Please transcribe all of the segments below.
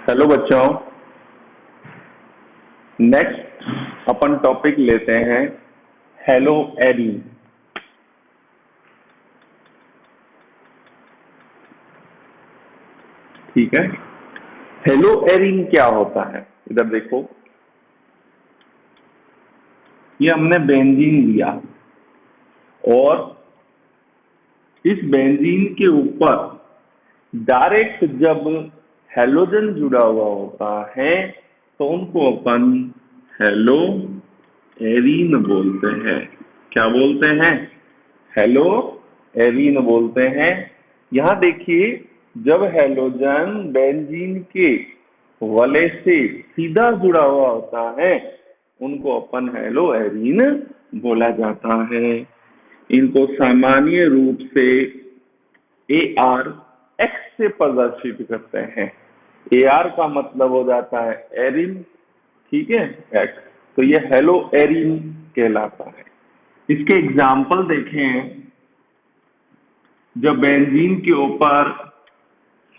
Hello बच्चों। Next अपन topic लेते हैं हेलो एरीन। ठीक है, हेलो एरीन क्या होता है? इधर देखो, ये हमने बेंजीन लिया और इस बेंजीन के ऊपर डायरेक्ट जब हेलोजन जुड़ा हुआ होता है तो उनको अपन हेलो एरीन बोलते हैं। क्या बोलते हैं? हेलो एरीन बोलते हैं। यहां देखिए, जब हेलोजन बेंजीन के वलय से सीधा जुड़ा हुआ होता है उनको अपन हेलो एरीन बोला जाता है। इनको सामान्य रूप से AR-X से प्रदर्शित करते हैं। AR का मतलब हो जाता है एरिन, ठीक है, X, तो ये हेलो एरिन कहलाता है। इसके एग्जाम्पल देखें, जब बेंजीन के ऊपर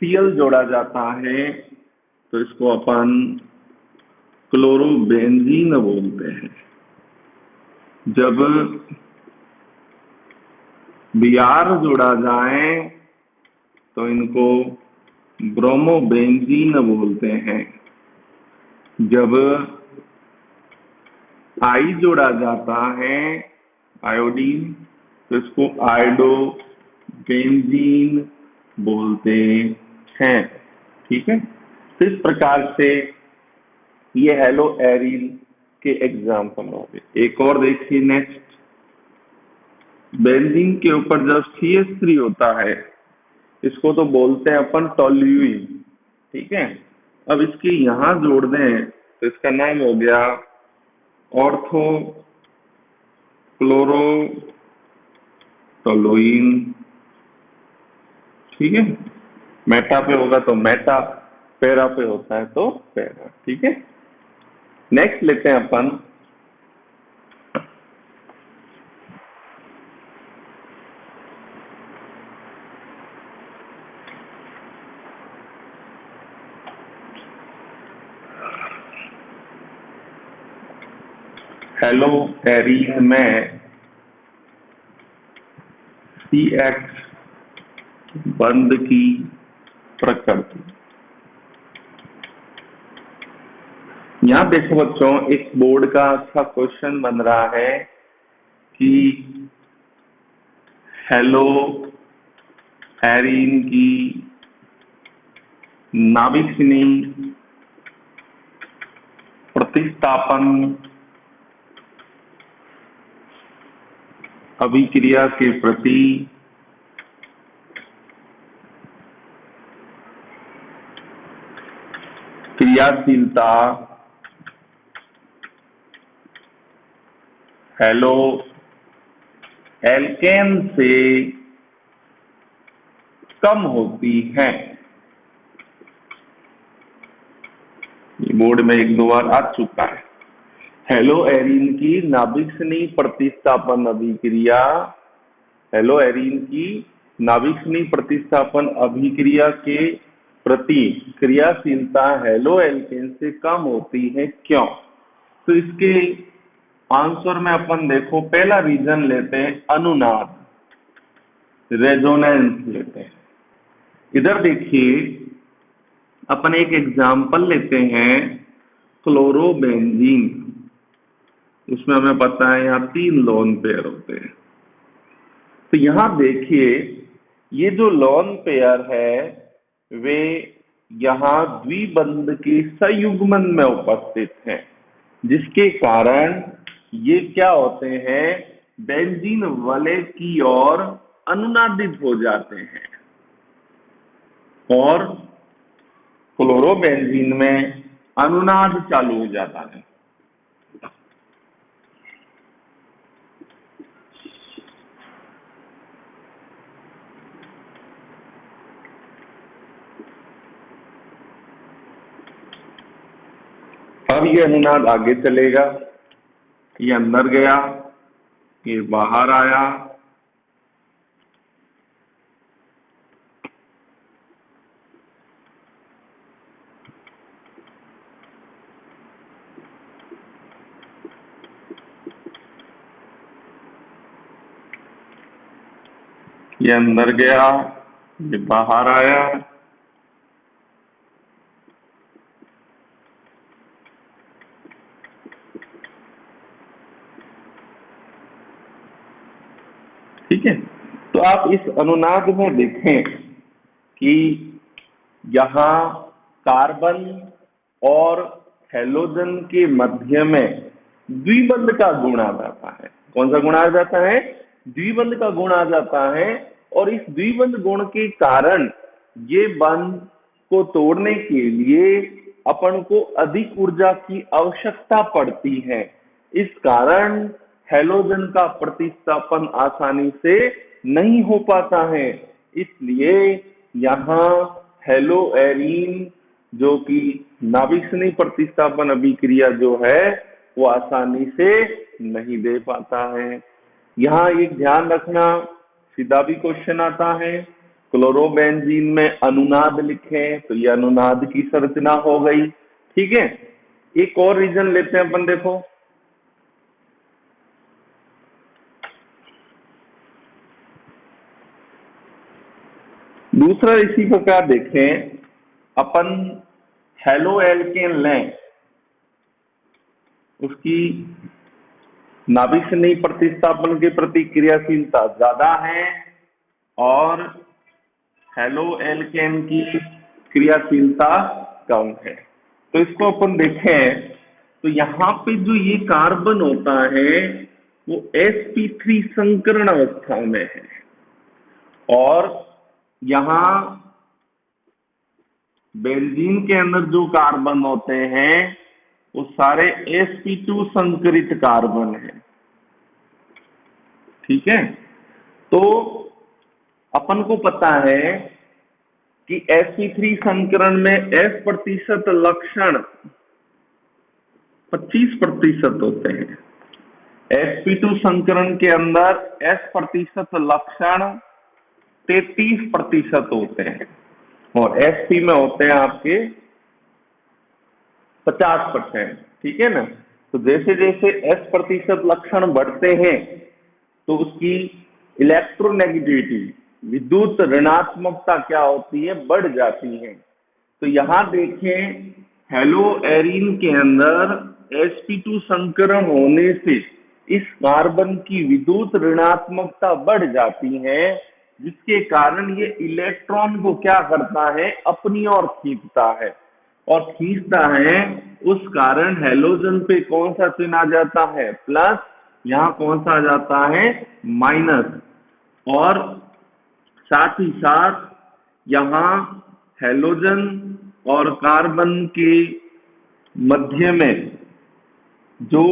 Cl जोड़ा जाता है तो इसको अपन क्लोरोबेंजीन बोलते हैं। जब Br जोड़ा जाए तो इनको ब्रोमोबेंजीन बोलते हैं। जब I जोड़ा जाता है आयोडीन तो इसको आयोडोबेंजीन बोलते हैं। ठीक है, तो इस प्रकार से ये हेलो एरीन के एग्जाम्पल हो गए। एक और देखिए, नेक्स्ट, बेंजीन के ऊपर जब CH3 होता है इसको तो बोलते हैं अपन टोल्यूइन। ठीक है, अब इसके यहां जोड़ दें तो इसका नाम हो गया ऑर्थो क्लोरोटोलुइन। ठीक है, मेटा पे होगा तो मेटा, पैरा पे होता है तो पैरा। ठीक है, नेक्स्ट लेते हैं अपन हेलो एरीन में CH बंध की प्रकृति। यहाँ देखो बच्चों, एक बोर्ड का अच्छा क्वेश्चन बन रहा है कि हेलो एरीन की नाभिकीय प्रतिस्थापन अभिक्रिया के प्रति क्रियाशीलता हेलो एल्केन से कम होती है। ये बोर्ड में एक दो बार आ चुका है। हेलो एरीन की नाभिकीय प्रतिस्थापन अभिक्रिया, हेलो एरीन की नाभिकीय प्रतिस्थापन अभिक्रिया के प्रति क्रियाशीलता हेलो एल्केन से कम होती है, क्यों? तो इसके आंसर में अपन देखो, पहला रीजन लेते हैं अनुनाद, रेजोनेंस लेते हैं। इधर देखिए, अपन एक एग्जाम्पल लेते हैं क्लोरोबेंजीन। उसमें हमें पता है यहाँ 3 लोन पेयर होते हैं। तो यहां देखिए, ये जो लोन पेयर है वे यहाँ द्विबंध के संयुग्मन में उपस्थित हैं, जिसके कारण ये क्या होते हैं, बेंजीन वलय की ओर अनुनादित हो जाते हैं और क्लोरोबेंजीन में अनुनाद चालू हो जाता है। अब ये अनुनाद आगे चलेगा, ये अंदर गया, ये बाहर आया, ये अंदर गया, ये बाहर आया, ठीक है। तो आप इस अनुनाद में देखें कि यहाँ कार्बन और हैलोजन के मध्य में द्विबंध का गुण आ जाता है। कौन सा गुण आ जाता है? द्विबंध का गुण आ जाता है। और इस द्विबंध गुण के कारण ये बंध को तोड़ने के लिए अपन को अधिक ऊर्जा की आवश्यकता पड़ती है। इस कारण हैलोजन का प्रतिस्थापन आसानी से नहीं हो पाता है। इसलिए यहाँ हेलोएरीन जो कि नाभिक प्रतिस्थापन अभिक्रिया जो है वो आसानी से नहीं दे पाता है। यहाँ एक ध्यान रखना, सीधा भी क्वेश्चन आता है, क्लोरोबेंजीन में अनुनाद लिखें तो ये अनुनाद की संरचना हो गई, ठीक है। एक और रीजन लेते हैं अपन, देखो दूसरा इसी प्रकार देखें, अपन हेलो एल्केन लें, उसकी नाभिक से नहीं प्रतिस्थापन के प्रति क्रियाशीलता ज्यादा है और हेलो एल्केन की क्रियाशीलता कम है। तो इसको अपन देखें तो यहाँ पे जो ये कार्बन होता है वो sp3 संकरण अवस्था में है और यहाँ बेंजीन के अंदर जो कार्बन होते हैं वो सारे sp2 संकरित कार्बन है, ठीक है। तो अपन को पता है कि sp3 संकरण में S% लक्षण 25% होते हैं, sp2 संकरण के अंदर S% लक्षण 33% होते हैं और sp में होते हैं आपके 50%, ठीक है ना। तो जैसे जैसे S% लक्षण बढ़ते हैं तो उसकी इलेक्ट्रोनेगेटिविटी, विद्युत ऋणात्मकता क्या होती है? बढ़ जाती है। तो यहाँ देखें हेलोएरीन के अंदर sp2 संकरण होने से इस कार्बन की विद्युत ऋणात्मकता बढ़ जाती है, जिसके कारण ये इलेक्ट्रॉन को क्या करता है? अपनी ओर खींचता है और खींचता है, उस कारण हैलोजन पे कौन सा चिन्ह आ जाता है? प्लस। यहाँ कौन सा आ जाता है? माइनस। और साथ ही साथ यहाँ हैलोजन और कार्बन के मध्य में जो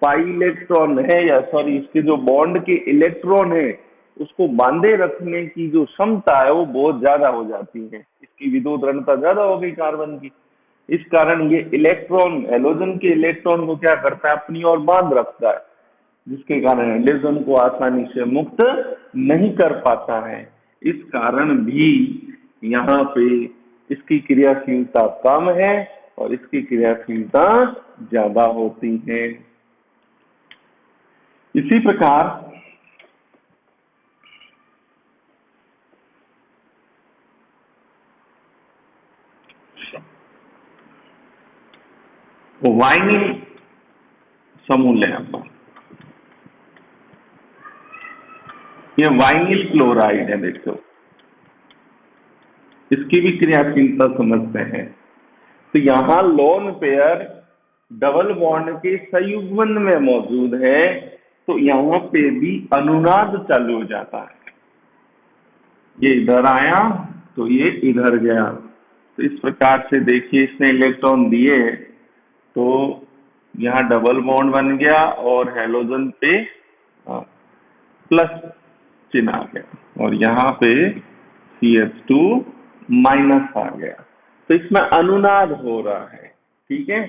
पाई इलेक्ट्रॉन है, या सॉरी इसके जो बॉन्ड के इलेक्ट्रॉन है, उसको बांधे रखने की जो क्षमता है वो बहुत ज्यादा हो जाती है, इसकी विद्युत ऋणता ज्यादा हो गई कार्बन की। इस कारण ये इलेक्ट्रॉन हैलोजन के इलेक्ट्रॉन को क्या करता है? अपनी ओर बांध रखता है, जिसके कारण हैलोजन को आसानी से मुक्त नहीं कर पाता है। इस कारण भी यहाँ पे इसकी क्रियाशीलता कम है और इसकी क्रियाशीलता ज्यादा होती है। इसी प्रकार वाइनिल समूह लें अपन, ये वाइनिल क्लोराइड है, देखो इसकी भी क्रियाशीलता समझते हैं। तो यहाँ लोन पेयर डबल बॉन्ड के संयुग्मन में मौजूद है, तो यहाँ पे भी अनुनाद चालू हो जाता है। ये इधर आया तो ये इधर गया, तो इस प्रकार से देखिए इसने इलेक्ट्रॉन दिए तो यहाँ डबल बॉन्ड बन गया और हैलोजन पे प्लस चिन्ह आ गया और यहाँ पे CH2 माइनस आ गया। तो इसमें अनुनाद हो रहा है, ठीक है।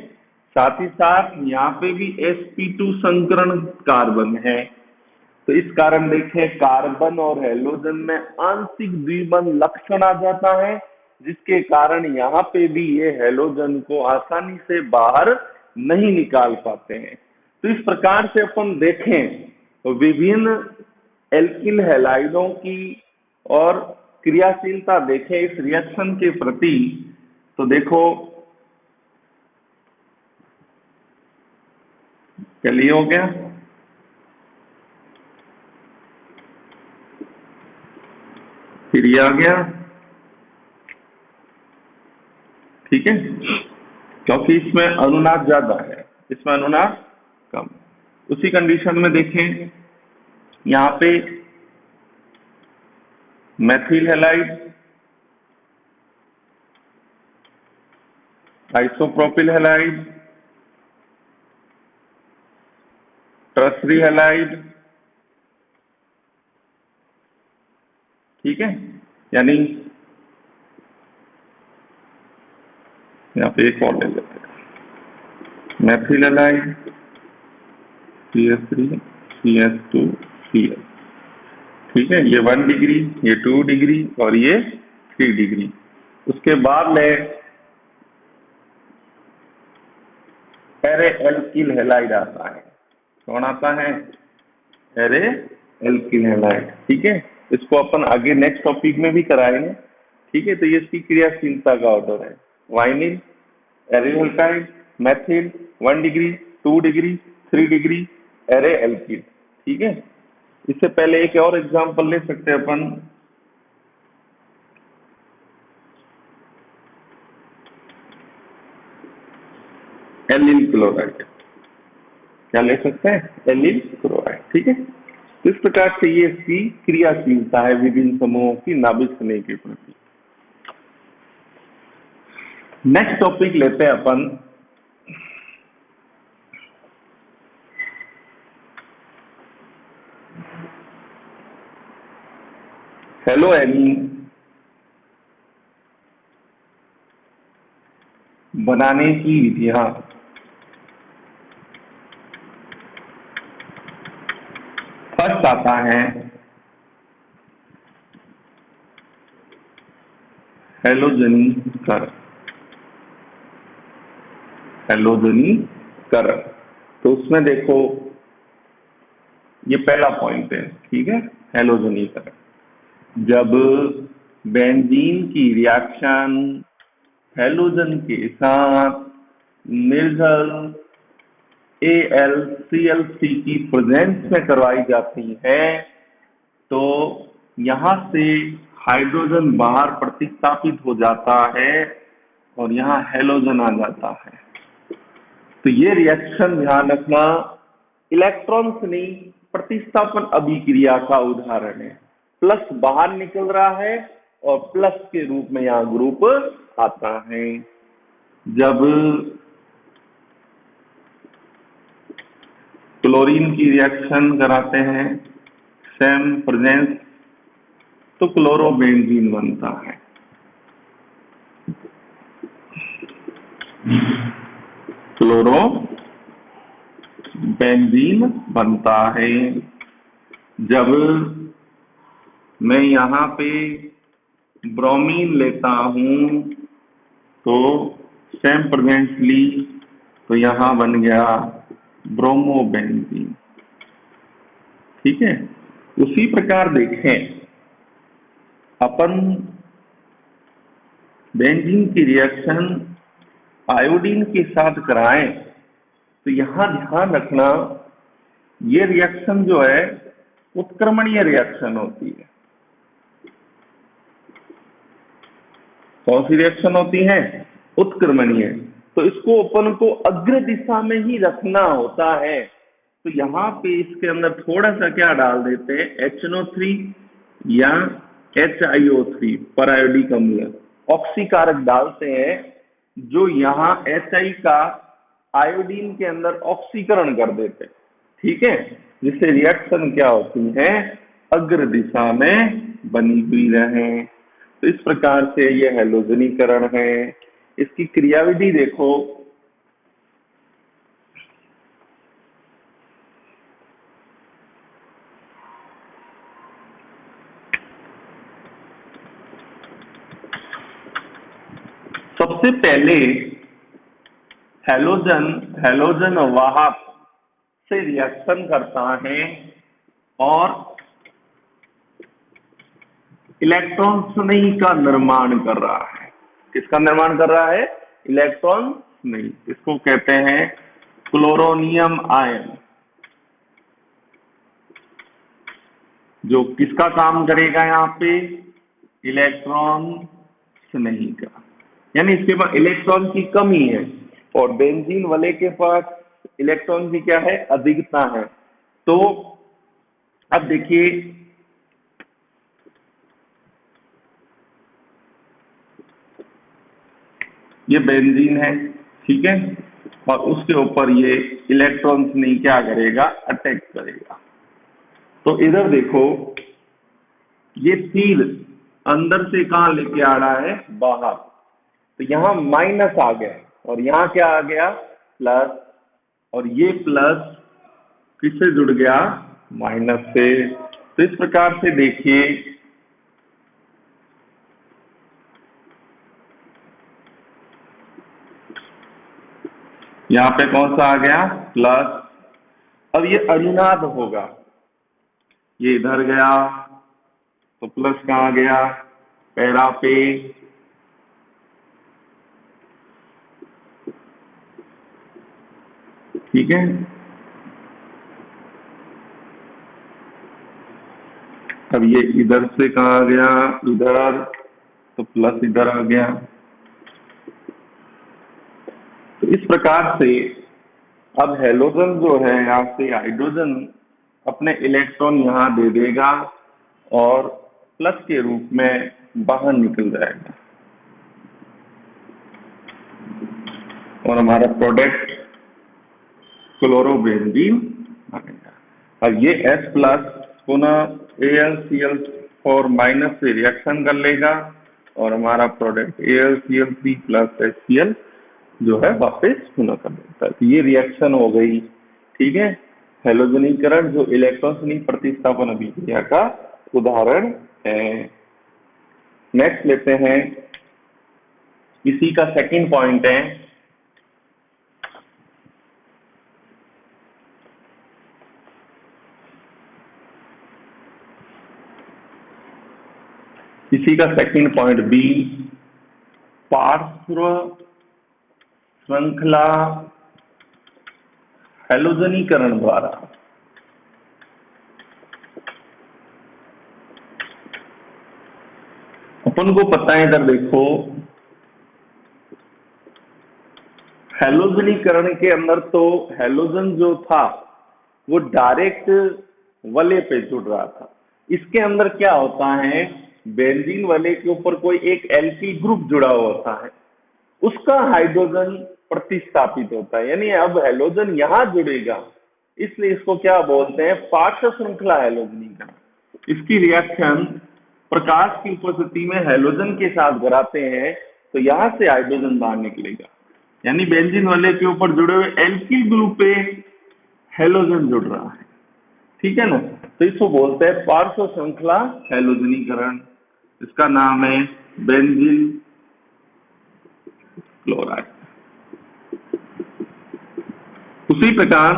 साथ ही साथ यहाँ पे भी sp2 संकरण कार्बन है, तो इस कारण देखें कार्बन और हैलोजन में आंशिक द्विबंध लक्षण आ जाता है, जिसके कारण यहाँ पे भी ये हैलोजन को आसानी से बाहर नहीं निकाल पाते हैं। तो इस प्रकार से अपन देखें तो विभिन्न एल्किल हैलाइडों की और क्रियाशीलता देखें इस रिएक्शन के प्रति, तो देखो चलिए हो गया, फिर ये आ गया, ठीक है, क्योंकि इसमें अनुनाद ज्यादा है, इसमें अनुनाद कम। उसी कंडीशन में देखें यहाँ पे Maithil halide, isopropyl halide, tertiary halide, ठीक है, यानी यहाँ पे एक और ले लेते हैं, Maithil halide CH3 CH2 Cl, ठीक है, ये 1 डिग्री, ये 2 डिग्री और ये 3 डिग्री। उसके बाद में एरे एल्किल हैलाइड आता है, कौन आता है, एरे एल्किल हैलाइड, ठीक है, इसको अपन आगे नेक्स्ट टॉपिक में भी कराएंगे, ठीक है। तो ये इसकी क्रियाशीलता का ऑर्डर है, vinyl, array alkyd, Maithil, 1 degree, 2 degree, 3 degree, array alkyl, ठीक है। इससे पहले एक और एग्जांपल ले सकते हैं अपन, एलिल क्लोराइड, क्या ले सकते हैं, एलिल क्लोराइड, ठीक है। इस प्रकार से ये इसकी क्रियाशीलता है विभिन्न समूहों की नाभिक स्नेह के प्रति। नेक्स्ट टॉपिक लेते हैं अपन हेलोएनीन बनाने की विधियां। फर्स्ट आता है हैलोजनीकरण, हैलोजनीकरण, तो उसमें देखो ये पहला पॉइंट है, ठीक है, हैलोजनीकरण। जब बेंजीन की रिएक्शन हैलोजन के साथ निर्जल AlCl3 की प्रेजेंस में करवाई जाती है, तो यहाँ से हाइड्रोजन बाहर प्रतिस्थापित हो जाता है और यहाँ हैलोजन आ जाता है। तो ये रिएक्शन ध्यान रखना इलेक्ट्रॉन से नहीं, प्रतिस्थापन अभिक्रिया का उदाहरण है। प्लस बाहर निकल रहा है और प्लस के रूप में यहाँ ग्रुप आता है। जब क्लोरीन की रिएक्शन कराते हैं सेम प्रेजेंस, तो क्लोरोबेंजीन बनता है, क्लोरोबेंजीन बनता है। जब मैं यहाँ पे ब्रोमीन लेता हूं तो सेम प्रेजेंस ली, तो यहाँ बन गया ब्रोमोबेंजीन, ठीक है। उसी प्रकार देखें अपन बेंजीन की रिएक्शन आयोडीन के साथ कराएं, तो यहां ध्यान रखना ये रिएक्शन जो है उत्क्रमणीय रिएक्शन होती है। कौन सी रिएक्शन होती है, उत्क्रमणीय। तो इसको अपन को अग्र दिशा में ही रखना होता है। तो यहाँ पे इसके अंदर थोड़ा सा क्या डाल देते हैं, HNO3 या HiO3 परायोडिक अम्ल, ऑक्सीकारक डालते हैं, जो यहाँ HI का आयोडीन के अंदर ऑक्सीकरण कर देते हैं, ठीक है, जिससे रिएक्शन क्या होती है, अग्र दिशा में बनी हुई रहे। तो इस प्रकार से यह हैलोजनीकरण है। इसकी क्रियाविधि देखो, सबसे पहले हैलोजन वाहक से रिएक्शन करता है और इलेक्ट्रॉन स्नेही का निर्माण कर रहा है। किसका निर्माण कर रहा है? इलेक्ट्रॉन स्नेही। इसको कहते हैं क्लोरोनियम आयन, जो किसका काम करेगा यहाँ पे? इलेक्ट्रॉन स्नेही का। यानी इसके पास इलेक्ट्रॉन की कमी है और बेंजीन वाले के पास इलेक्ट्रॉन की क्या है? अधिकता है। तो अब देखिए, ये बेंजीन है, ठीक है, और उसके ऊपर ये इलेक्ट्रॉन नहीं क्या करेगा? अटैक करेगा। तो इधर देखो, ये तीर अंदर से कहां लेके आ रहा है? बाहर। तो यहाँ माइनस आ गया और यहाँ क्या आ गया? प्लस। और ये प्लस किससे जुड़ गया? माइनस से। तो इस प्रकार से देखिए, यहाँ पे कौन सा आ गया? प्लस। अब ये अनुनाद होगा, ये इधर गया तो प्लस कहाँ गया? पैरा पे। ठीक है, अब ये इधर से कहाँ आ गया? इधर, तो प्लस इधर आ गया। तो इस प्रकार से अब हेलोजन जो है, यहाँ से हाइड्रोजन अपने इलेक्ट्रॉन यहाँ दे देगा और प्लस के रूप में बाहर निकल जाएगा और हमारा प्रोडक्ट क्लोरोबेंजीन बनेगा। अब ये H प्लस पुनः AlCl4 माइनस से रिएक्शन कर लेगा और हमारा प्रोडक्ट AlCl3 प्लस HCl जो है वापस पुनः कर देता है। तो ये रिएक्शन हो गई, ठीक है, हेलोजनीकरण, जो इलेक्ट्रॉन प्रतिस्थापन अभिक्रिया का उदाहरण है। नेक्स्ट लेते हैं, इसी का सेकंड पॉइंट है इसी का सेकंड पॉइंट बी, पार्श्व श्रृंखला हेलोजनीकरण द्वारा अपन को पता है, इधर देखो, हेलोजनीकरण के अंदर तो हेलोजन जो था वो डायरेक्ट वलय पे जुड़ रहा था। इसके अंदर क्या होता है? बेंजीन वलय के ऊपर कोई एक एल्किल ग्रुप जुड़ा होता है, उसका हाइड्रोजन प्रतिस्थापित होता है। यानी अब हेलोजन यहां जुड़ेगा, इसलिए इसको क्या बोलते हैं? पार्श्व श्रृंखला हेलोजनीकरण। इसकी रिएक्शन प्रकाश की उपस्थिति में हेलोजन के साथ कराते हैं तो यहां से हाइड्रोजन बाहर निकलेगा। यानी बेंजीन वलय के ऊपर जुड़े हुए एल्किल ग्रुप पे हेलोजन जुड़ रहा है, ठीक है ना। तो इसको बोलते हैं पार्श्व श्रृंखला हेलोजनीकरण। इसका नाम है बेंजीन क्लोराइड। उसी प्रकार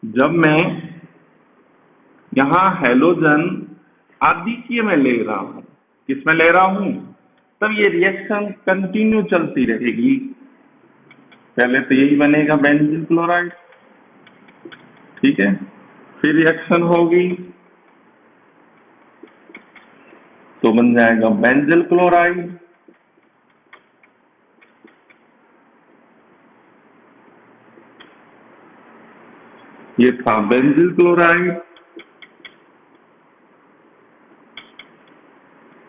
जब मैं यहां हेलोजन आदिकीय में ले रहा हूं, किसमें ले रहा हूं? तब ये रिएक्शन कंटिन्यू चलती रहेगी। पहले तो यही बनेगा बेंजीन क्लोराइड, ठीक है, फिर रिएक्शन होगी तो बन जाएगा बेंजीन क्लोराइड, ये था बेंजीन क्लोराइड,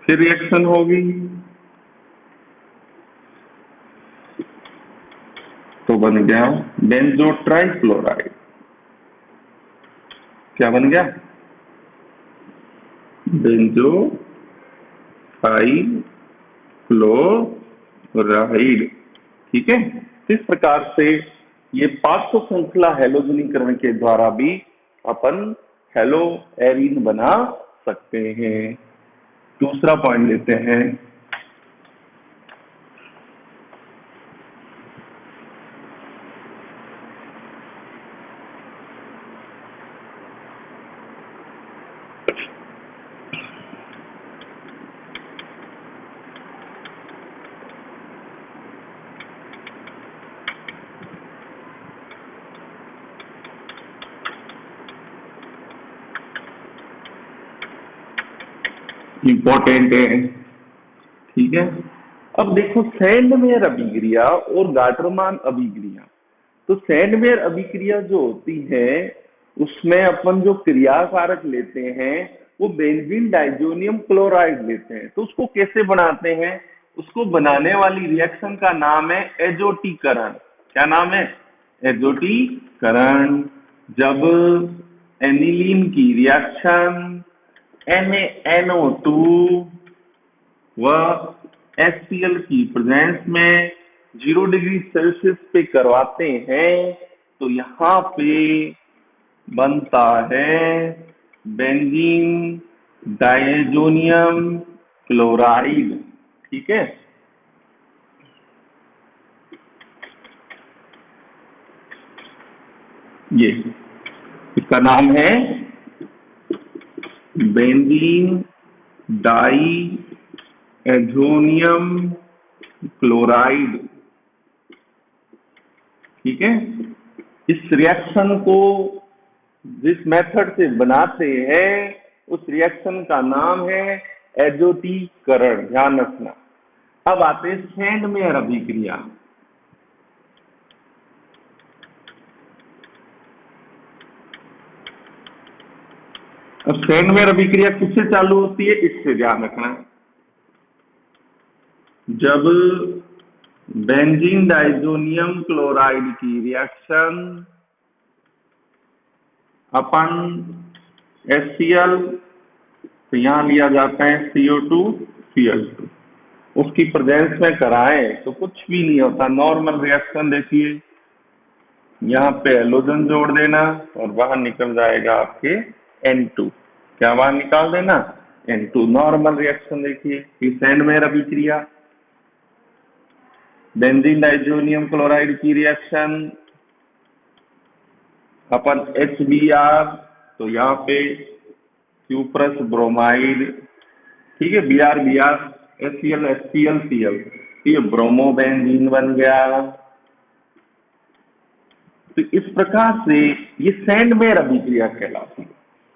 फिर रिएक्शन होगी तो बन गया बेंजो ट्राइक्लोराइड। क्या बन गया? बेंजो ट्राइक्लोराइड, ठीक है। इस प्रकार से ये पार्श्व श्रृंखला हेलोजनीकरण के द्वारा भी अपन हेलो एरीन बना सकते हैं। दूसरा पॉइंट लेते हैं, इंपॉर्टेंट है। ठीक है, अब देखो सैंडमेयर अभिक्रिया और गाटरमान अभिक्रिया। तो सैंडमेयर अभिक्रिया जो होती है उसमें अपन जो क्रिया कारक लेते हैं वो बेंजीन डाइजोनियम क्लोराइड लेते हैं। तो उसको कैसे बनाते हैं? उसको बनाने वाली रिएक्शन का नाम है एजोटीकरण। क्या नाम है? एजोटीकरण। जब एनिलीन की रिएक्शन NaNO2 व HCl की प्रेजेंस में 0 डिग्री सेल्सियस पे करवाते हैं तो यहाँ पे बनता है बेंजीन डायजोनियम क्लोराइड। ठीक है, ये इसका नाम है बेंजीन डाई एजोनियम क्लोराइड। ठीक है, इस रिएक्शन को जिस मेथड से बनाते हैं उस रिएक्शन का नाम है एजोटीकरण। ध्यान रखना। अब आते हैं सैंडमेयर अभिक्रिया। अब सैंडमेयर अभिक्रिया किससे चालू होती है इससे ध्यान रखना। जब बेंजीन डाइजोनियम क्लोराइड की रिएक्शन अपन HCl तो यहां लिया जाता है CO2 Cl2 उसकी प्रेजेंस में कराएं तो कुछ भी नहीं होता, नॉर्मल रिएक्शन। देखिए यहाँ पे हैलोजन जोड़ देना और बाहर निकल जाएगा आपके N2। क्या बाहर निकाल देना? N2। Normal reaction. देखिए ये सैंडमेयर अभिक्रिया, बेंजीन डाइजोनियम क्लोराइड की रिएक्शन अपन HBr तो यहाँ पे क्यूप्रस ब्रोमाइड। ठीक है, Br HCl HCl Cl, ये ब्रोमो बेंजीन बन गया। तो इस प्रकार से ये सैंडमेयर अभिक्रिया कहलाती है।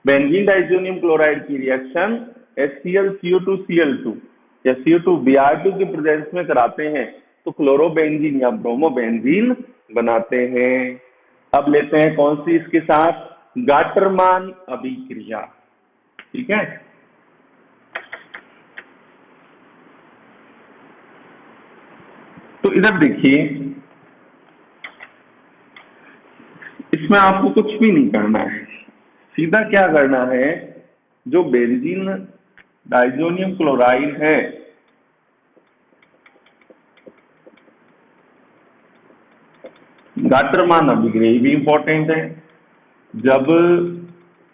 बेंजीन डाइजोनियम क्लोराइड की रिएक्शन HCl CO2 Cl2 या CO2 Br2 के प्रेजेंस में कराते हैं तो क्लोरोबेंजीन या ब्रोमोबेंजीन बनाते हैं। अब लेते हैं कौन सी इसके साथ? गाटरमान अभिक्रिया। ठीक है, तो इधर देखिए इसमें आपको कुछ भी नहीं करना है, सीधा क्या करना है, जो बेंजीन डाइजोनियम क्लोराइड है गाटरमान अभिक्रिया भी इंपॉर्टेंट है। जब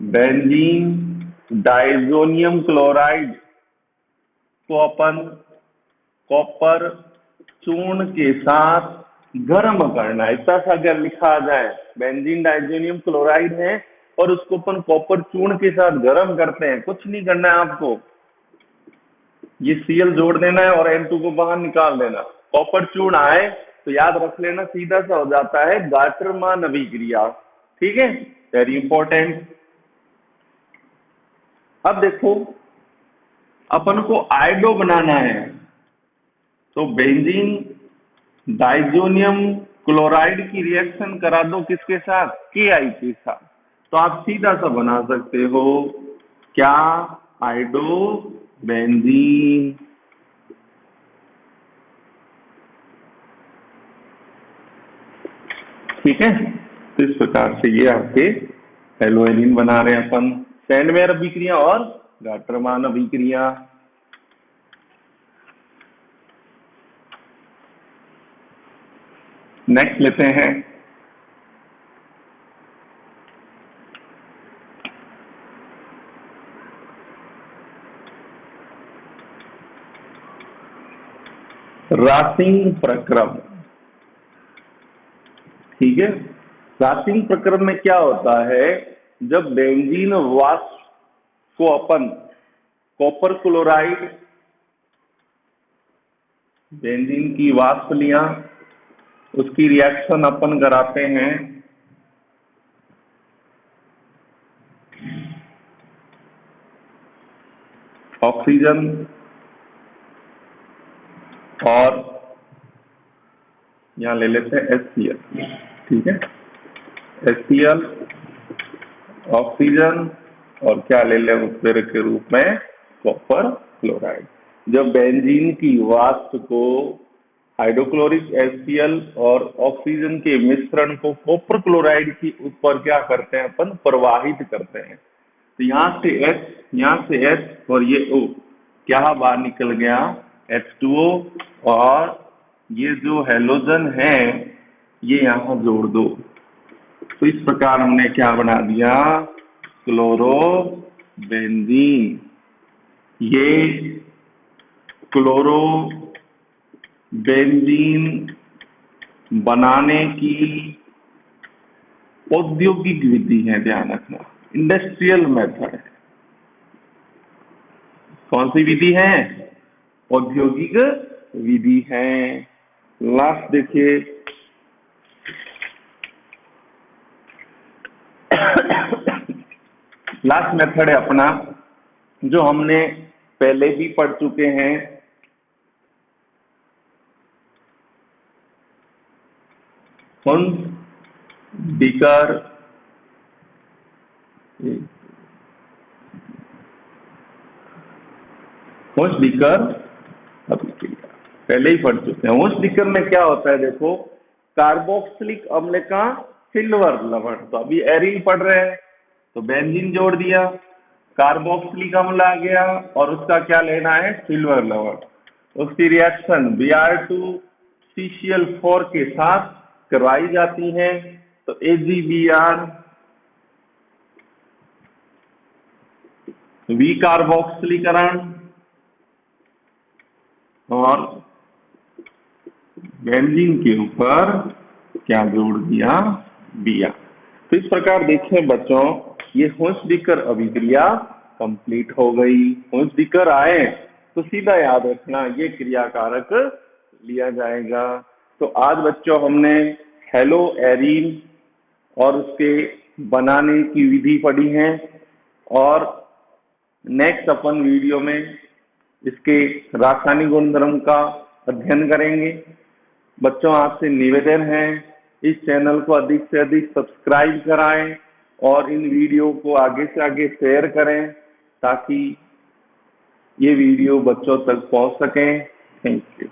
बेंजीन डाइजोनियम क्लोराइड को अपन कॉपर चूर्ण के साथ गर्म करना है, इतना सा अगर लिखा आ जाए, बेंजीन डाइजोनियम क्लोराइड है और उसको अपन कॉपर चूर्ण के साथ गर्म करते हैं, कुछ नहीं करना है आपको, ये Cl जोड़ देना है और N2 को बाहर निकाल देना। कॉपर चूर्ण आए तो याद रख लेना, सीधा सा हो जाता है गाटरमान अभिक्रिया। ठीक है, वेरी इंपॉर्टेंट। अब देखो अपन को आयोडो बनाना है तो बेंजीन डाइजोनियम क्लोराइड की रिएक्शन करा दो किसके साथ? KI के साथ। तो आप सीधा सा बना सकते हो क्या? Iodo benzene. ठीक है, तो इस प्रकार से ये आपके हेलोएनिन बना रहे हैं अपन। सैंडमेयर अभिक्रिया और गाटरमान अभिक्रिया। नेक्स्ट लेते हैं रासिंग प्रक्रम। ठीक है, रासिंग प्रक्रम में क्या होता है, जब बेंजीन वाष्प को अपन कॉपर क्लोराइड, बेंजीन की वाष्प लिया, उसकी रिएक्शन अपन कराते हैं ऑक्सीजन और यहाँ ले लेते हैं HCl, ठीक है, HCl, ऑक्सीजन और क्या ले लें उत्प्रेरक के रूप में, कॉपर क्लोराइड। जब बेंजीन की वाष्प को हाइड्रोक्लोरिक HCl और ऑक्सीजन के मिश्रण को कॉपर क्लोराइड के ऊपर क्या करते हैं अपन, प्रवाहित करते हैं, तो यहाँ से H, यहाँ से H और ये O क्या बाहर निकल गया, H2O, और ये जो हैलोजन है ये यहाँ जोड़ दो। तो इस प्रकार हमने क्या बना दिया, क्लोरोबेंजीन। ये क्लोरोबेंजीन बनाने की औद्योगिक विधि है, ध्यान रखना, इंडस्ट्रियल मेथड है। कौन सी विधि है, औद्योगिक विधि है। लास्ट देखिए, लास्ट मेथड है अपना जो हमने पहले भी पढ़ चुके हैं, हुंस-डिकर अभिक्रिया, पहले ही पढ़ चुके हैं। हुंस-डिकर में क्या होता है, देखो, कार्बोक्सिलिक अम्ल का सिल्वर लवण, तो अभी एरिन पढ़ रहे हैं तो बेंजीन जोड़ दिया, कार्बोक्सिलिक अम्ल आ गया और उसका क्या लेना है, सिल्वर लवण। उसकी रिएक्शन Br2CCl4 के साथ करवाई जाती है, तो AgBr विकार्बोक्सिलीकरण और बेंजीन के ऊपर क्या जोड़ दिया, Br। तो इस प्रकार देखें बच्चों, ये हुंस-डिकर अभिक्रिया कंप्लीट हो गई। हुंस-डिकर आए तो सीधा याद रखना ये क्रियाकारक लिया जाएगा। तो आज बच्चों हमने हेलो एरीन और उसके बनाने की विधि पढ़ी है, और नेक्स्ट अपन वीडियो में इसके रासायनिक गुणधर्म का अध्ययन करेंगे। बच्चों आपसे निवेदन है, इस चैनल को अधिक से अधिक सब्सक्राइब कराएं और इन वीडियो को आगे से आगे शेयर करें ताकि ये वीडियो बच्चों तक पहुंच सकें। Thank you.